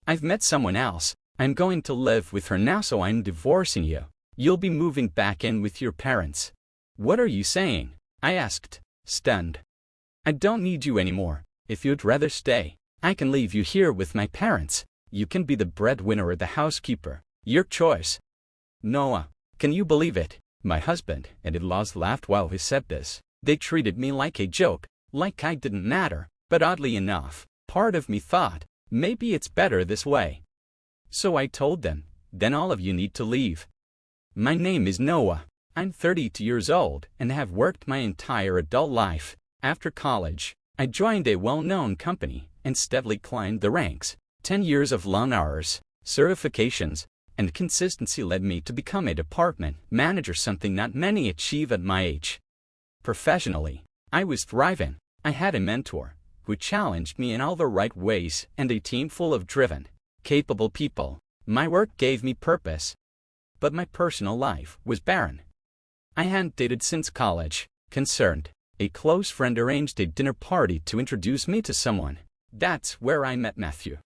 I've met someone else. I'm going to live with her now, so I'm divorcing you. You'll be moving back in with your parents. What are you saying? I asked, stunned. I don't need you anymore. If you'd rather stay, I can leave you here with my parents. You can be the breadwinner or the housekeeper. Your choice. Noah, can you believe it? My husband and in-laws laughed while he said this. They treated me like a joke, like I didn't matter, but oddly enough, part of me thought, maybe it's better this way. So I told them, then all of you need to leave. My name is Noah. I'm 32 years old and have worked my entire adult life. After college, I joined a well-known company and steadily climbed the ranks. 10 years of long hours, certifications, and consistency led me to become a department manager, something not many achieve at my age. Professionally, I was thriving. I had a mentor who challenged me in all the right ways and a team full of driven, capable people. My work gave me purpose. But my personal life was barren. I hadn't dated since college. Concerned, a close friend arranged a dinner party to introduce me to someone. That's where I met Matthew.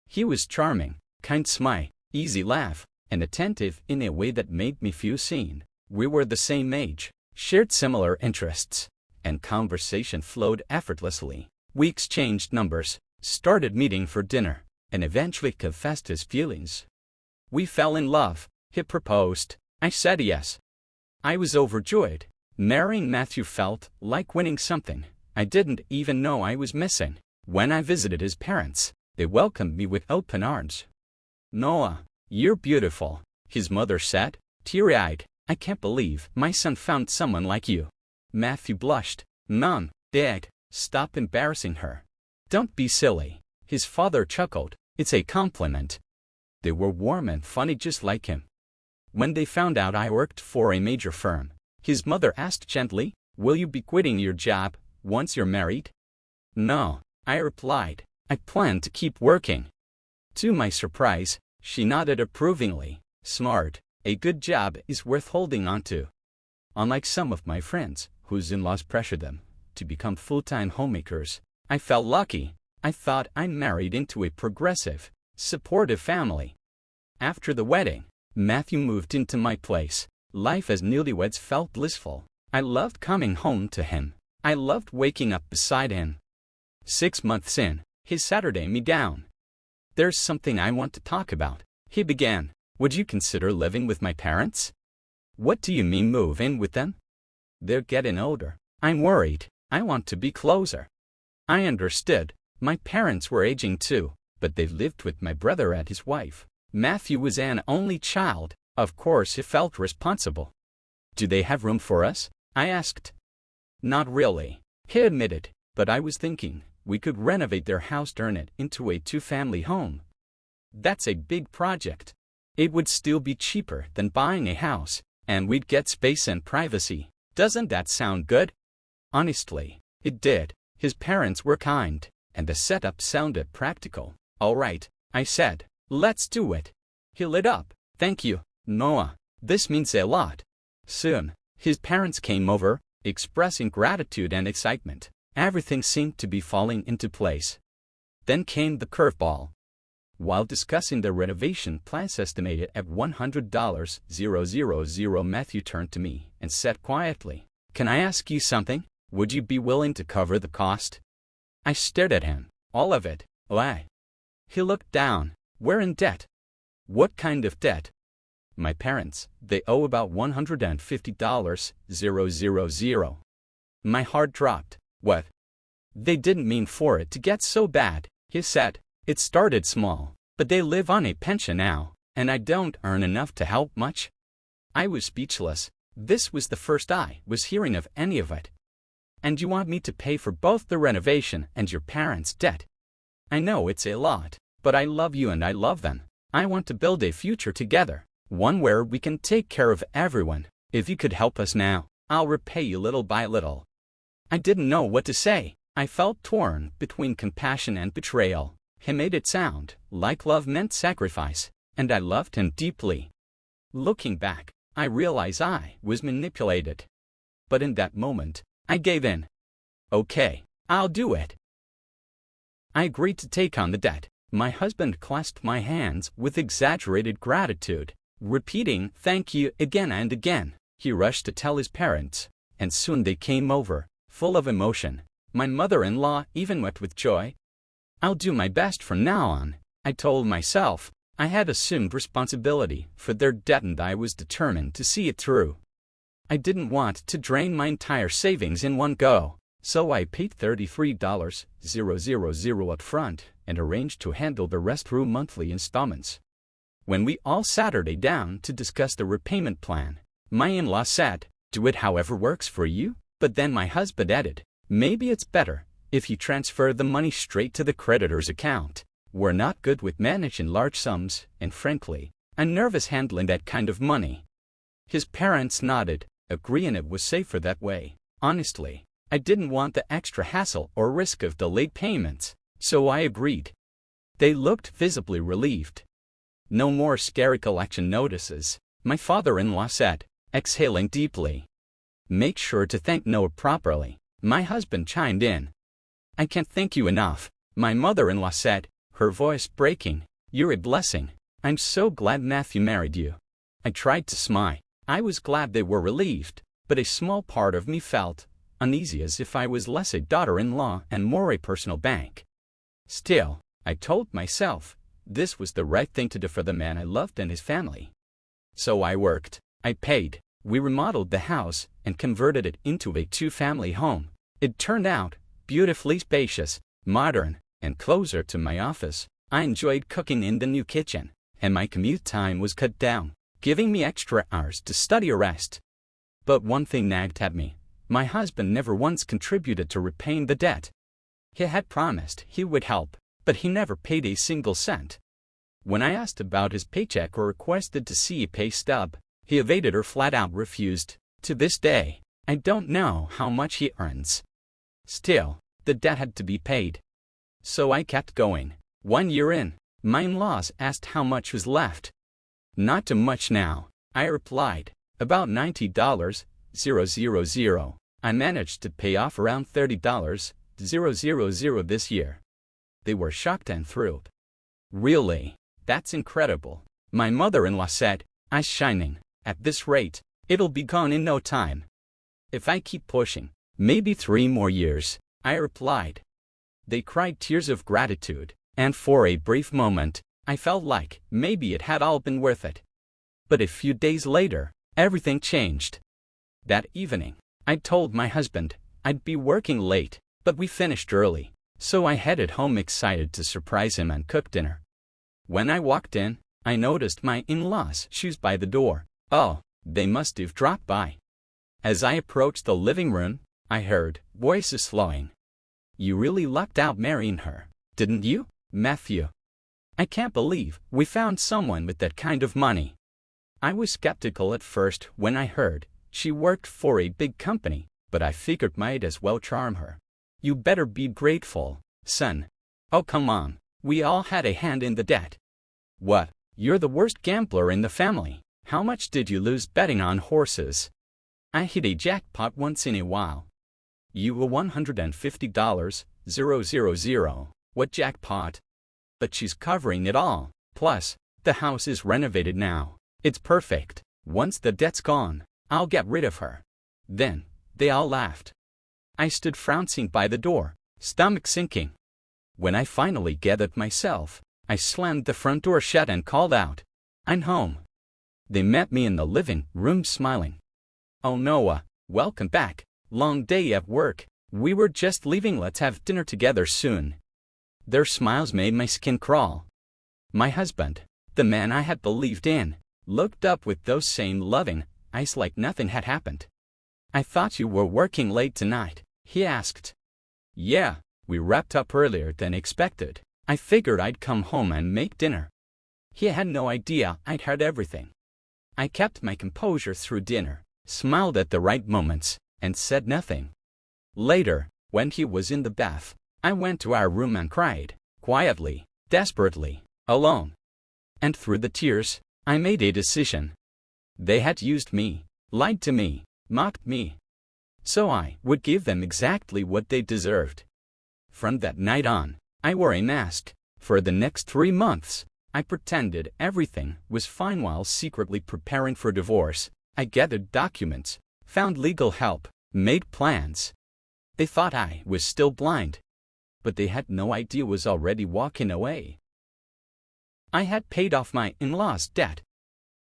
He was charming, kind smile, easy laugh, and attentive in a way that made me feel seen. We were the same age, shared similar interests, and conversation flowed effortlessly. We exchanged numbers, started meeting for dinner, and eventually confessed his feelings. We fell in love. He proposed. I said yes. I was overjoyed. Marrying Matthew felt like winning something I didn't even know I was missing. When I visited his parents, they welcomed me with open arms. Noah, you're beautiful, his mother said, teary-eyed. I can't believe my son found someone like you. Matthew blushed. Mom, Dad, stop embarrassing her. Don't be silly. His father chuckled. It's a compliment. They were warm and funny just like him. When they found out I worked for a major firm, his mother asked gently, will you be quitting your job once you're married? No, I replied. I plan to keep working. To my surprise, she nodded approvingly. Smart. A good job is worth holding on to. Unlike some of my friends, whose in-laws pressured them to become full-time homemakers, I felt lucky. I thought I married into a progressive, supportive family. After the wedding, Matthew moved into my place. Life as newlyweds felt blissful. I loved coming home to him. I loved waking up beside him. 6 months in, he Saturday me down. There's something I want to talk about, he began. Would you consider living with my parents? What do you mean move in with them? They're getting older. I'm worried. I want to be closer. I understood. My parents were aging too, but they lived with my brother and his wife. Matthew was an only child. Of course he felt responsible. Do they have room for us? I asked. Not really, he admitted, but I was thinking we could renovate their house, turn it into a 2-family home. That's a big project. It would still be cheaper than buying a house, and we'd get space and privacy. Doesn't that sound good? Honestly, it did. His parents were kind, and the setup sounded practical. All right, I said, let's do it. He lit up. Thank you, Noah. This means a lot. Soon, his parents came over, expressing gratitude and excitement. Everything seemed to be falling into place. Then came the curveball. While discussing the renovation plans estimated at $100,000, Matthew turned to me and said quietly, can I ask you something? Would you be willing to cover the cost? I stared at him. All of it. Why? He looked down. We're in debt. What kind of debt? My parents, they owe about $150,000. My heart dropped. What? They didn't mean for it to get so bad, he said. It started small, but they live on a pension now, and I don't earn enough to help much. I was speechless. This was the first I was hearing of any of it. And you want me to pay for both the renovation and your parents' debt? I know it's a lot, but I love you and I love them. I want to build a future together, one where we can take care of everyone. If you could help us now, I'll repay you little by little. I didn't know what to say. I felt torn between compassion and betrayal. He made it sound like love meant sacrifice, and I loved him deeply. Looking back, I realize I was manipulated. But in that moment, I gave in. Okay, I'll do it. I agreed to take on the debt. My husband clasped my hands with exaggerated gratitude, repeating "thank you" again and again. He rushed to tell his parents, and soon they came over, full of emotion. My mother-in-law even wept with joy. "I'll do my best from now on," I told myself. I had assumed responsibility for their debt and I was determined to see it through. I didn't want to drain my entire savings in one go, so I paid $33,000 up front and arranged to handle the rest through monthly installments. When we all Saturday down to discuss the repayment plan, my in-law said, "Do it however works for you," but then my husband added, "Maybe it's better if you transfer the money straight to the creditor's account. We're not good with managing large sums, and frankly, I'm nervous handling that kind of money." His parents nodded, agreeing it was safer that way. Honestly, I didn't want the extra hassle or risk of delayed payments, so I agreed. They looked visibly relieved. "No more scary collection notices," my father-in-law said, exhaling deeply. "Make sure to thank Noah properly," my husband chimed in. "I can't thank you enough," my mother-in-law said, her voice breaking. "You're a blessing. I'm so glad Matthew married you." I tried to smile. I was glad they were relieved, but a small part of me felt uneasy, as if I was less a daughter-in-law and more a personal bank. Still, I told myself, this was the right thing to do for the man I loved and his family. So I worked. I paid. We remodeled the house and converted it into a two-family home. It turned out beautifully spacious, modern, and closer to my office. I enjoyed cooking in the new kitchen, and my commute time was cut down, giving me extra hours to study or rest. But one thing nagged at me. My husband never once contributed to repaying the debt. He had promised he would help, but he never paid a single cent. When I asked about his paycheck or requested to see a pay stub, he evaded or flat out refused. To this day, I don't know how much he earns. Still, the debt had to be paid. So I kept going. 1 year in, my in-laws asked how much was left. "Not too much now," I replied. "About $90,000. I managed to pay off around $30,000 this year." They were shocked and thrilled. "Really? That's incredible," my mother-in-law said, eyes shining. "At this rate, it'll be gone in no time." "If I keep pushing, maybe 3 more years," I replied. They cried tears of gratitude, and for a brief moment, I felt like maybe it had all been worth it. But a few days later, everything changed. That evening, I told my husband I'd be working late, but we finished early, so I headed home excited to surprise him and cook dinner. When I walked in, I noticed my in-laws' shoes by the door. Oh, they must have dropped by. As I approached the living room, I heard voices slowing. "You really lucked out marrying her, didn't you, Matthew? I can't believe we found someone with that kind of money." I was skeptical at first when I heard she worked for a big company, but I figured might as well charm her. "You better be grateful, son." "Oh, come on, we all had a hand in the debt." "What, you're the worst gambler in the family. How much did you lose betting on horses?" "I hit a jackpot once in a while." "You were $150,000. What jackpot?" "But she's covering it all. Plus, the house is renovated now. It's perfect. Once the debt's gone, I'll get rid of her." Then, they all laughed. I stood frouncing by the door, stomach sinking. When I finally gathered myself, I slammed the front door shut and called out, "I'm home." They met me in the living room smiling. "Oh, Noah, welcome back. Long day at work. We were just leaving. Let's have dinner together soon." Their smiles made my skin crawl. My husband, the man I had believed in, looked up with those same loving eyes like nothing had happened. "I thought you were working late tonight," he asked. "Yeah, we wrapped up earlier than expected. I figured I'd come home and make dinner." He had no idea I'd heard everything. I kept my composure through dinner, smiled at the right moments, and said nothing. Later, when he was in the bath, I went to our room and cried, quietly, desperately, alone. And through the tears, I made a decision. They had used me, lied to me, mocked me. So I would give them exactly what they deserved. From that night on, I wore a mask, For the next 3 months, I pretended everything was fine while secretly preparing for divorce. I gathered documents, found legal help, made plans. They thought I was still blind, but they had no idea I was already walking away. I had paid off my in-laws' debt.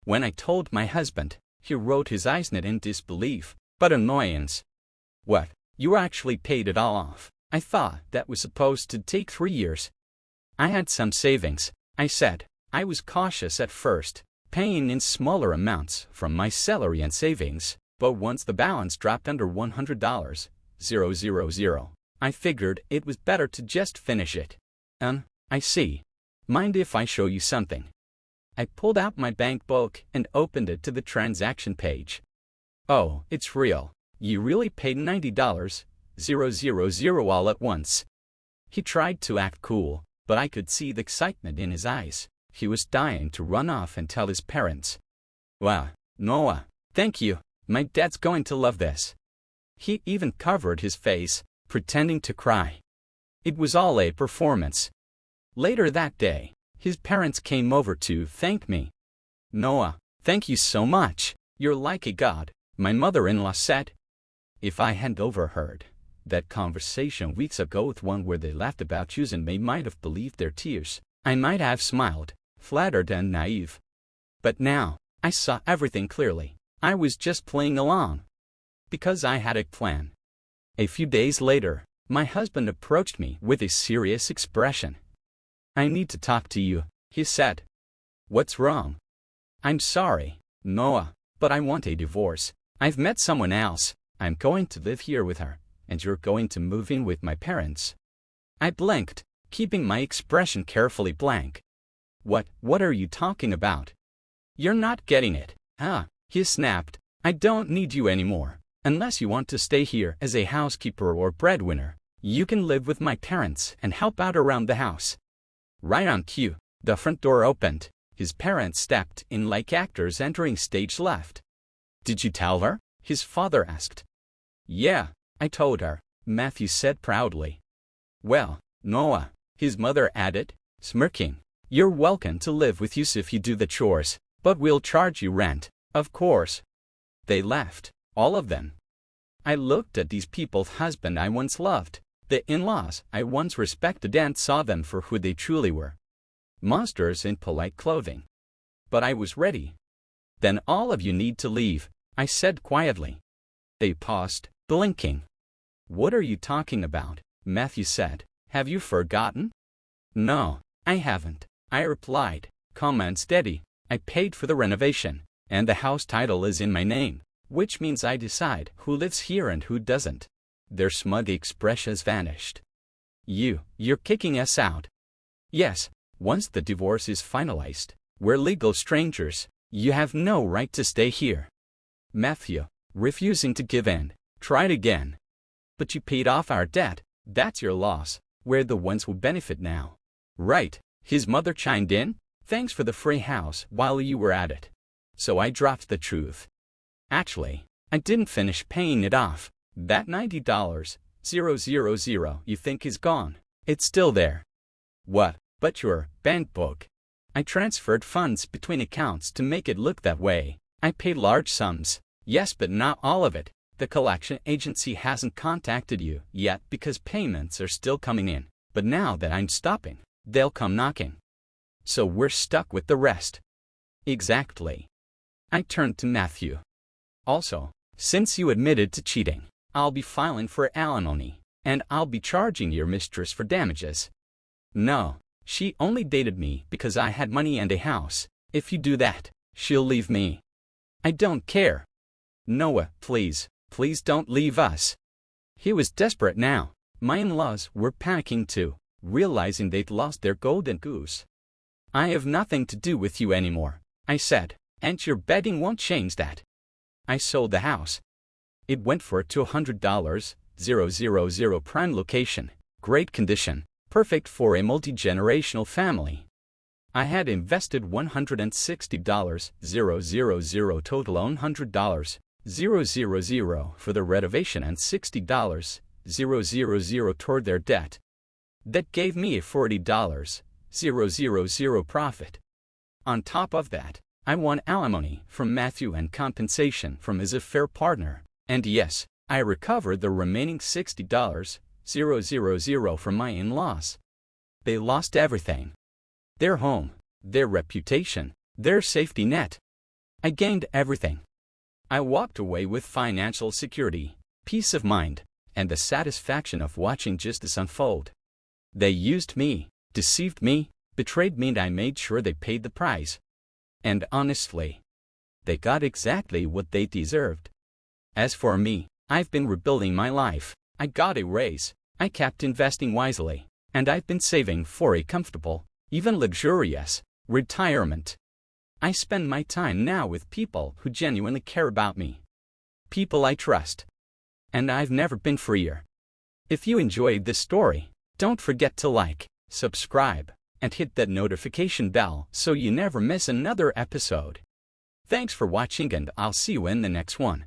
When I told my husband, he rolled his eyes in disbelief, but annoyance. What? You actually paid it all off? I thought that was supposed to take 3 years. I had some savings, I said. I was cautious at first, paying in smaller amounts from my salary and savings, but once the balance dropped under $100, I figured it was better to just finish it. I see. Mind if I show you something? I pulled out my bank book and opened it to the transaction page. Oh, it's real. You really paid $90, all at once. He tried to act cool, but I could see the excitement in his eyes. He was dying to run off and tell his parents. Wow, Noah, thank you. My dad's going to love this. He even covered his face, pretending to cry. It was all a performance. Later that day, his parents came over to thank me. Noah, thank you so much. You're like a god, my mother-in-law said. If I had overheard that conversation weeks ago with one where they laughed about you and might have believed their tears, I might have smiled, flattered and naive. But now, I saw everything clearly. I was just playing along. Because I had a plan. A few days later, my husband approached me with a serious expression. I need to talk to you, he said. What's wrong? I'm sorry, Noah, but I want a divorce. I've met someone else. I'm going to live here with her, and you're going to move in with my parents. I blinked, keeping my expression carefully blank. What are you talking about? You're not getting it, huh? He snapped. I don't need you anymore. Unless you want to stay here as a housekeeper or breadwinner, you can live with my parents and help out around the house. Right on cue, the front door opened. His parents stepped in like actors entering stage left. Did you tell her? His father asked. Yeah, I told her, Matthew said proudly. Well, Noah, his mother added, smirking, you're welcome to live with us if you do the chores, but we'll charge you rent, of course. They left, all of them. I looked at these people's husband I once loved, the in-laws I once respected, and saw them for who they truly were. Monsters in polite clothing. But I was ready. Then all of you need to leave, I said quietly. They paused, blinking. What are you talking about? Matthew said. Have you forgotten? No, I haven't, I replied, calm and steady. I paid for the renovation, and the house title is in my name, which means I decide who lives here and who doesn't. Their smug expressions vanished. You're kicking us out. Yes, once the divorce is finalized, we're legal strangers. You have no right to stay here. Matthew, refusing to give in, tried again. But you paid off our debt. That's your loss. We're the ones who benefit now. Right, his mother chimed in. Thanks for the free house while you were at it. So I dropped the truth. Actually, I didn't finish paying it off. That $90, you think is gone. It's still there. What? But your bank book. I transferred funds between accounts to make it look that way. I paid large sums. Yes, but not all of it. The collection agency hasn't contacted you yet because payments are still coming in. But now that I'm stopping, they'll come knocking. So we're stuck with the rest. Exactly. I turned to Matthew. Also, since you admitted to cheating, I'll be filing for alimony, and I'll be charging your mistress for damages. No, she only dated me because I had money and a house. If you do that, she'll leave me. I don't care. Noah, please don't leave us. He was desperate now. My in-laws were panicking too, realizing they'd lost their golden goose. I have nothing to do with you anymore, I said, and your betting won't change that. I sold the house. It went for $200, prime location, great condition, perfect for a multi-generational family. I had invested $160, total $100, for the renovation and $60, toward their debt. That gave me a $40, 000 profit. On top of that, I won alimony from Matthew and compensation from his affair partner. And yes, I recovered the remaining $60, 000 from my in-laws. They lost everything. Their home, their reputation, their safety net. I gained everything. I walked away with financial security, peace of mind, and the satisfaction of watching justice unfold. They used me, deceived me, betrayed me, and I made sure they paid the price. And honestly, they got exactly what they deserved. As for me, I've been rebuilding my life. I got a raise, I kept investing wisely, and I've been saving for a comfortable, even luxurious, retirement. I spend my time now with people who genuinely care about me. People I trust. And I've never been freer. If you enjoyed this story, don't forget to like, subscribe, and hit that notification bell so you never miss another episode. Thanks for watching, and I'll see you in the next one.